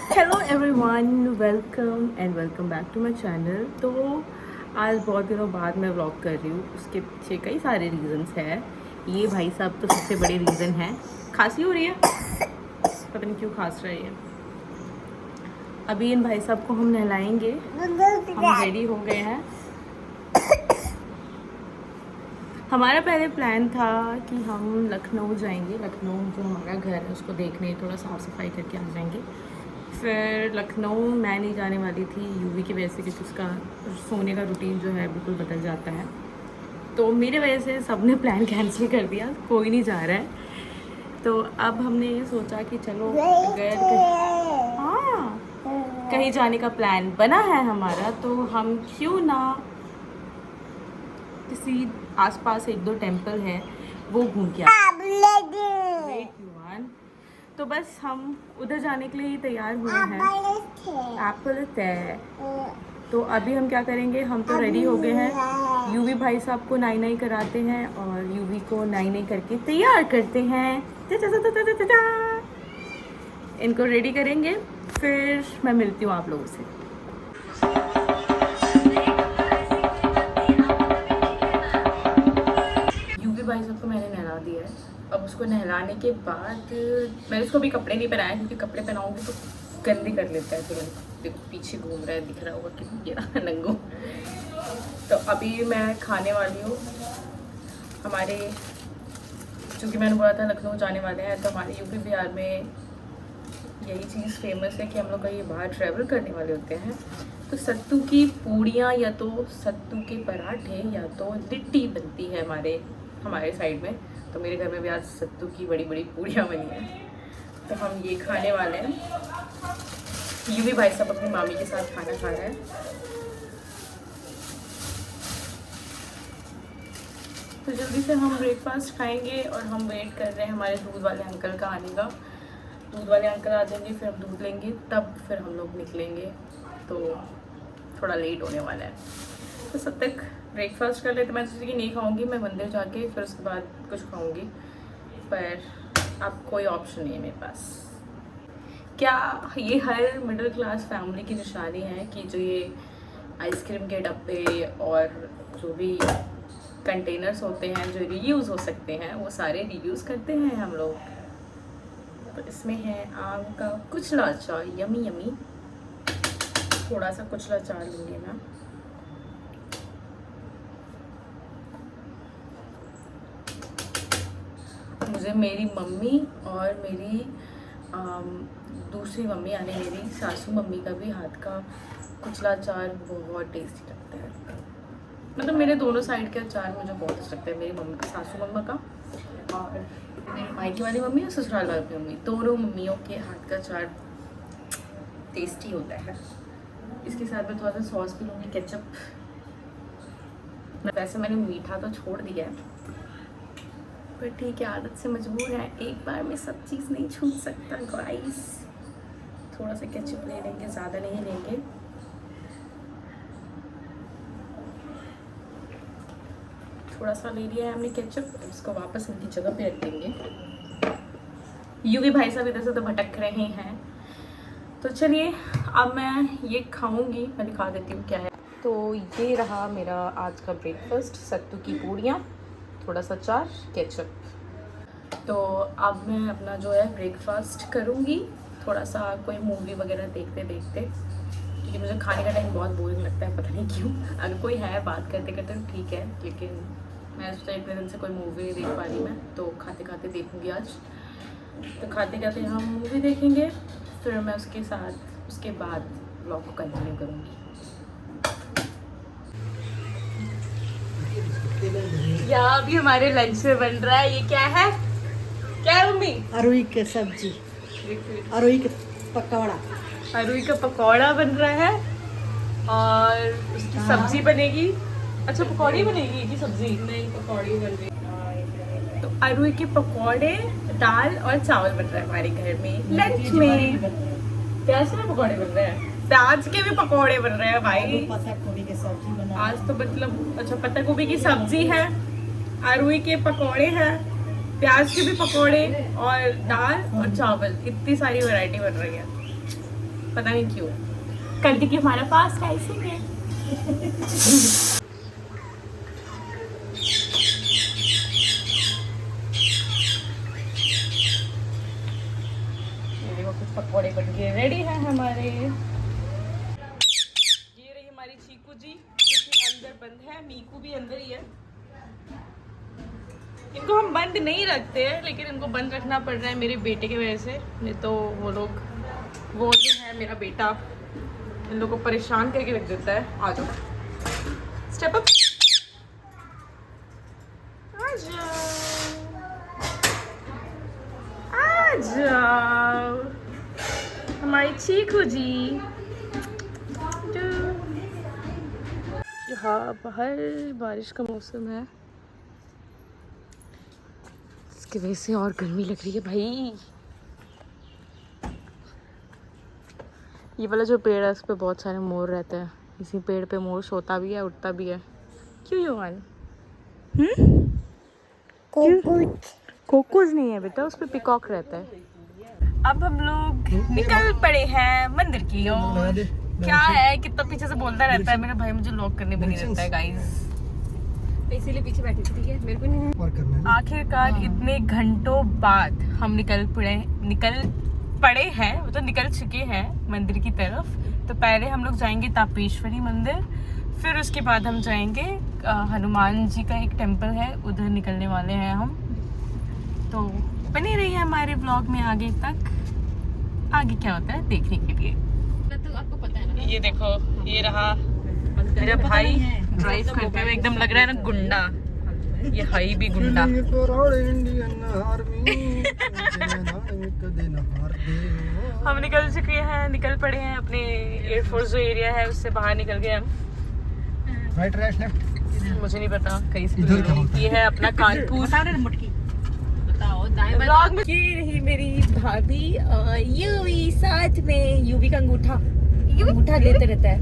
Hello everyone, welcome back to my channel. तो आज बहुत दिनों बाद मैं व्लॉग कर रही हूँ। उसके पीछे कई सारे रीज़न्स हैं। ये भाई साहब तो सबसे बड़े रीज़न हैं। खांसी हो रही है, पता नहीं क्यों खांस रही है। अभी इन भाई साहब को हम नहलाएंगे। हम रेडी हो गए हैं। हमारा पहले प्लान था कि हम लखनऊ जाएंगे। लखनऊ जो हमारा घर है उसको देखने, थोड़ा साफ़ सफाई करके आ जाएंगे। फिर लखनऊ मैं नहीं जाने वाली थी यूवी की वजह से, क्योंकि उसका सोने का रूटीन जो है बिल्कुल बदल जाता है। तो मेरे वजह से सबने प्लान कैंसिल कर दिया, कोई नहीं जा रहा है। तो अब हमने ये सोचा कि चलो अगर हाँ कहीं जाने का प्लान बना है हमारा, तो हम क्यों ना किसी आसपास एक दो टेंपल है वो घूम के आए। तो बस हम उधर जाने के लिए ही तैयार हुए हैं। एप्पल है। तो अभी हम क्या करेंगे, हम तो रेडी हो गए हैं। यूवी भाई साहब को नाई नाई कराते हैं और यूवी को नाई नाई करके तैयार करते हैं। इनको रेडी करेंगे, फिर मैं मिलती हूँ आप लोगों से। यूवी भाई साहब को मैंने नहला दिया है। अब उसको नहलाने के बाद मैंने उसको भी कपड़े नहीं पहनाए, क्योंकि कपड़े पहनाऊंगी तो गंदी कर लेता है तुरंत। देखो पीछे घूम रहा है, दिख रहा होगा कि ये रहा नंगू। तो अभी मैं खाने वाली हूँ। हमारे चूँकि मैंने बोला था लखनऊ जाने वाले हैं, तो हमारे यूपी बिहार में यही चीज़ फेमस है कि हम लोग कहीं बाहर ट्रैवल करने वाले होते हैं तो सत्तू की पूड़ियाँ या तो सत्तू के पराठे या तो लिट्टी बनती है हमारे साइड में। तो मेरे घर में भी आज सत्तू की बड़ी बड़ी पूड़ियाँ बनी हैं, तो हम ये खाने वाले हैं। यूवी भाई साहब अपनी मामी के साथ खाना खा रहे हैं। तो जल्दी से हम ब्रेकफास्ट खाएंगे और हम वेट कर रहे हैं हमारे दूध वाले अंकल का आने का। दूध वाले अंकल आ जाएंगे, फिर हम दूध लेंगे, तब फिर हम लोग निकलेंगे। तो थोड़ा लेट होने वाला है, तो सब तक ब्रेकफास्ट कर लेते। मैं सोची कि नहीं खाऊंगी, मैं मंदिर जाके फिर उसके बाद कुछ खाऊंगी, पर अब कोई ऑप्शन नहीं है मेरे पास। क्या ये हर मिडिल क्लास फैमिली की निशानी है कि जो ये आइसक्रीम के डब्बे और जो भी कंटेनर्स होते हैं जो रीयूज़ हो सकते हैं, वो सारे रीयूज़ करते हैं हम लोग। तो इसमें है आम का कुचला अचार, यमी यमी। थोड़ा सा कुचला अचार लूँगी मैं। मुझे मेरी मम्मी और मेरी दूसरी मम्मी यानी मेरी सासू मम्मी का भी हाथ का कुचला अचार बहुत टेस्टी लगता है। मतलब मेरे दोनों साइड के अचार मुझे बहुत अच्छा लगता है, मेरी मम्मी का, सासू मम्मा का, और मेरी मायके वाली मम्मी और ससुराल वाली मम्मी, दोनों मम्मियों के हाथ का अचार टेस्टी होता है। इसके साथ में थोड़ा सा सॉस भी लूँगी, केचप। वैसे मैंने मीठा तो छोड़ दिया है, पर ठीक है, आदत से मजबूर है, एक बार में सब चीज़ नहीं छूट सकता गाइस। थोड़ा सा केचप ले लेंगे, ज़्यादा नहीं लेंगे। थोड़ा सा ले लिया है हमने केचप, इसको वापस इनकी जगह पे रख देंगे। यूवी भाई साहब इधर से तो भटक रहे हैं। तो चलिए अब मैं ये खाऊंगी, मैं दिखा देती हूँ क्या है। तो ये रहा मेरा आज का ब्रेकफास्ट, सत्तू की पूड़ियाँ, थोड़ा सा अचार, केचप। तो अब मैं अपना जो है ब्रेकफास्ट करूँगी, थोड़ा सा कोई मूवी वगैरह देखते देखते, क्योंकि मुझे खाने का टाइम बहुत बोरिंग लगता है, पता नहीं क्यों। अगर कोई है बात करते करते तो ठीक है, लेकिन मैं सोचा इतने दिन से कोई मूवी नहीं देख पा रही मैं, तो खाते खाते देखूँगी आज। तो खाते खाते हम मूवी देखेंगे, फिर मैं उसके बाद व्लॉग को कंटिन्यू करूँगी। यहाँ अभी हमारे लंच में बन रहा है, ये क्या है, क्या है मम्मी? अरुई की सब्जी, अरुई का पकौड़ा। अरुई का पकौड़ा बन रहा है और उसकी सब्जी बनेगी। अच्छा, पकौड़ी बनेगी कि सब्जी? नहीं, पकौड़ी बन रही। तो अरुई के पकौड़े, दाल और चावल बन रहा है हमारे घर में लंच में। प्याज के पकौड़े बन रहे हैं, प्याज के भी पकौड़े बन रहे हैं भाई। पत्ता गोभी की सब्जी बना आज तो मतलब अच्छा, पत्ता गोभी की सब्जी है, अरुई के पकौड़े हैं, प्याज के भी पकौड़े और दाल और चावल, इतनी सारी वैरायटी बन रही है। पता नहीं क्यों। कल के हमारा फास्ट राइसिंग है। ये देखो कुछ पकौड़े बन के रेडी हैं हमारे। ये रही हमारी चीकू जी जो कि अंदर बंद है, मीकू भी अंदर ही है। इनको हम बंद नहीं रखते हैं, लेकिन इनको बंद रखना पड़ रहा है मेरे बेटे की वजह से, नहीं तो वो जो है मेरा बेटा इन लोगों को परेशान करके रख देता है। आ जाओ, स्टेप अप, आ जाओ हमारी चीकू जी। यहाँ बाहर बारिश का मौसम है, इसकी वजह से और गर्मी लग रही है भाई। ये वाला जो पेड़ है उस पे बहुत सारे मोर रहते हैं। इसी पेड़ पे मोर सोता भी है, उठता भी है। क्यों युवान? कोकोज नहीं है बेटा, उस पे पिकॉक रहता है। अब हम लोग निकल पड़े हैं मंदिर की ओर। क्या है, कितना पीछे से बोलता रहता है मेरा भाई, मुझे लॉक करने भी नहीं देता है गाइस, इसीलिए पीछे बैठी थी। ठीक है, मेरे को नहीं। आखिरकार इतने घंटों बाद हम निकल पड़े हैं, तो निकल चुके हैं मंदिर की तरफ। तो पहले हम लोग जाएंगे तापेश्वरी मंदिर, फिर उसके बाद हम जाएंगे हनुमान जी का एक टेम्पल है, उधर निकलने वाले हैं हम। तो बने रहिए हमारे व्लॉग में आगे तक, आगे क्या होता है देखने के लिए। तो आपको पता है ना, ये देखो ये रहा मेरा भाई ड्राइव करते हुए, एकदम लग रहा है ना गुंडा। ये हाई भी गुंडा। हम निकल चुके हैं, निकल पड़े हैं अपने एयरफोर्स जो एरिया है उससे बाहर निकल गए हम। राइट राइट लेफ्ट मुझे नहीं पता कहीं से। ये है अपना कानपुर। व्लॉग में ये रही मेरी भाभी यूवी, साथ में यूवी का अंगूठा लेते रहता है।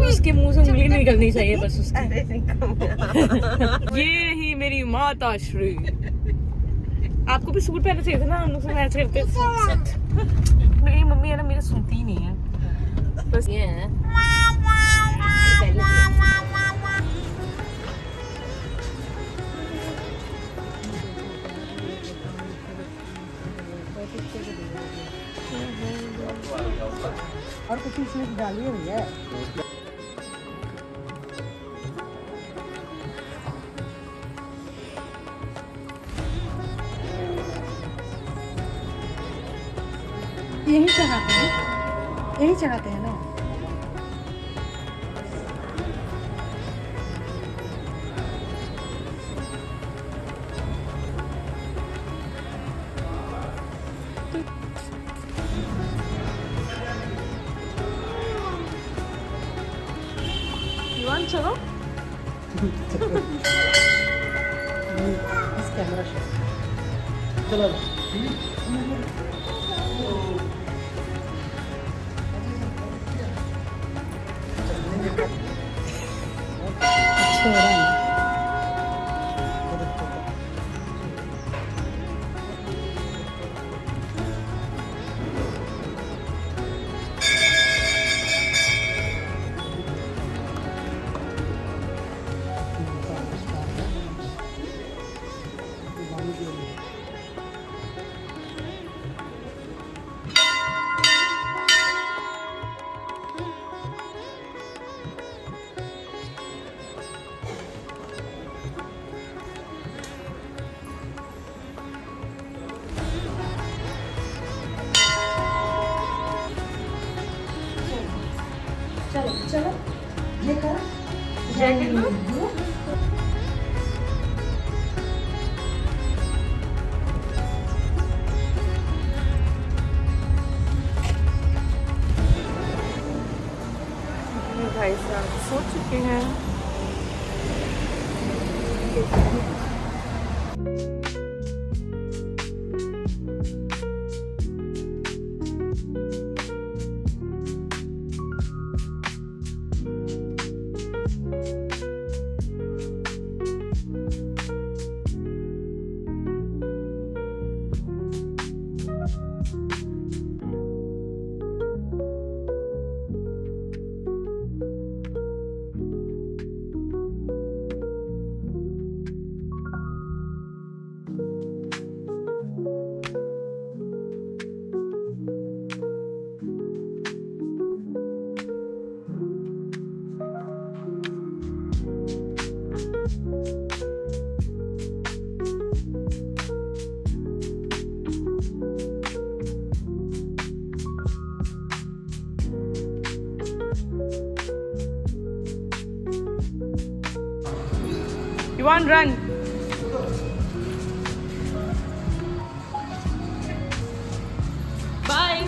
उसके मुंह से उंगली नहीं निकलनी चाहिए बस उसकी। ये ही मेरी माता श्री। आपको भी सूट पहनना चाहिए था ना, हम लोग से मैच करते। मेरी मम्मी है ना, मेरा सुनती ही नहीं है बस। ये है और कुछ इसमें डाली हुई है। यही चढ़ाते हैं, यही चढ़ाते हैं ना। चलो इस कैमरा से चलो। चलो चलो ये कर जैकेट लो। भाई साहब सो चुके हैं। You want run? Bye.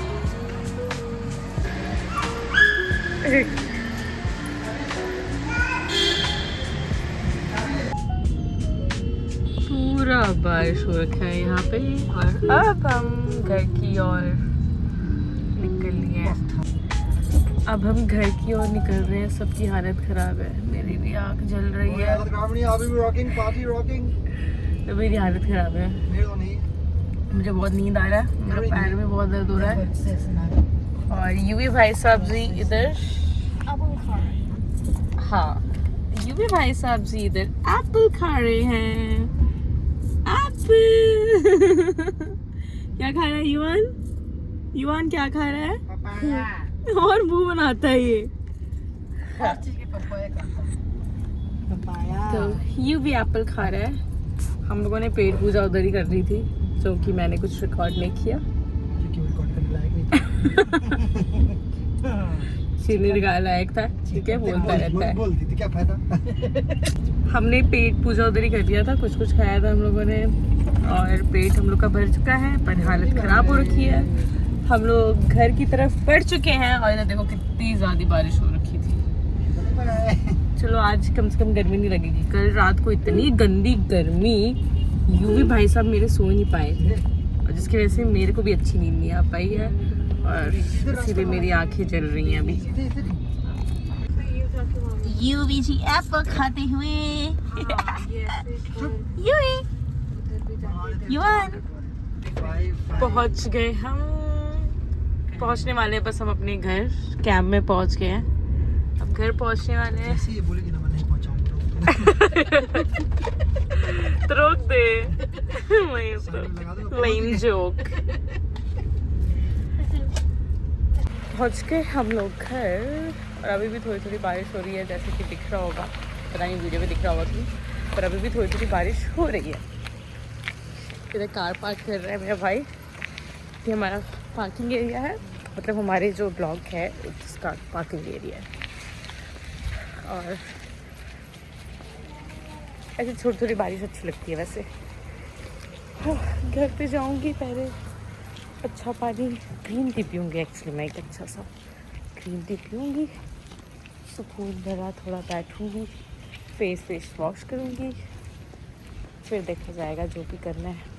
पूरा बारिश हो रखा है यहाँ पे और अब हम घर की ओर निकल लिए हैं। अब हम घर की ओर निकल रहे हैं। सबकी हालत खराब है, मेरी भी आँख जल रही है, तो मेरी हालत खराब है। मुझे बहुत नींद आ रहा है, मेरे पैर में बहुत दर्द हो रहा है। और यूवी भाई साहब जी इधर, हाँ यूवी भाई साहब जी इधर एप्पल खा रहे हैं। एप्पल क्या खा रहा है युवान? युवान क्या खा रहा है? और मुंह बनाता है ये। तो यू भी एप्पल खा रहा है। हम लोगों ने पेट पूजा उधर ही कर रही थी, जो कि मैंने कुछ रिकॉर्ड नहीं किया। चीनी का लायक था, ठीक है, बोलता रहता है। बोलती थी क्या फायदा। हमने पेट पूजा उधर ही कर दिया था, कुछ खाया था हम लोगों ने और पेट हम लोग का भर चुका है, पर हालत खराब हो रखी है। हम लोग घर की तरफ बढ़ चुके हैं और इधर देखो कितनी ज्यादा बारिश हो रखी थी। चलो आज कम से कम गर्मी नहीं लगेगी। कल रात को इतनी गंदी गर्मी, यूवी भाई साहब मेरे सो नहीं पाए थे और जिसकी वजह से मेरे को भी अच्छी नींद नहीं आ पाई है और इसीलिए मेरी आंखें जल रही हैं अभी। यूवी जी एप्पल खाते हुए। यूवी युवान पहुंच गए हम, पहुंचने वाले हैं बस हम अपने घर। कैंप में पहुंच गए हैं, अब घर पहुंचने वाले हैं। ये बोलेगी ना मैं नहीं पहुंचाऊंगा तो रोक दे। लेम जोक। पहुंच गए हम लोग घर और अभी भी थोड़ी थोड़ी बारिश हो रही है, जैसे कि दिख रहा होगा, पता नहीं वीडियो में दिख रहा होगा कि, पर अभी भी थोड़ी थोड़ी बारिश हो रही है। इधर कार पार्क कर रहा है मेरा भाई। ये हमारा पार्किंग एरिया है, मतलब हमारे जो ब्लॉक है उसका पार्किंग एरिया है। और ऐसी छोटी छोटी बारिश अच्छी लगती है वैसे। घर पे जाऊंगी पहले, अच्छा पानी ग्रीन टी पीऊँगी। एक्चुअली मैं एक अच्छा सा ग्रीन टी पीऊँगी, सुकून भरा थोड़ा बैठूँगी, फेस वॉश करूँगी, फिर देखा जाएगा जो भी करना है।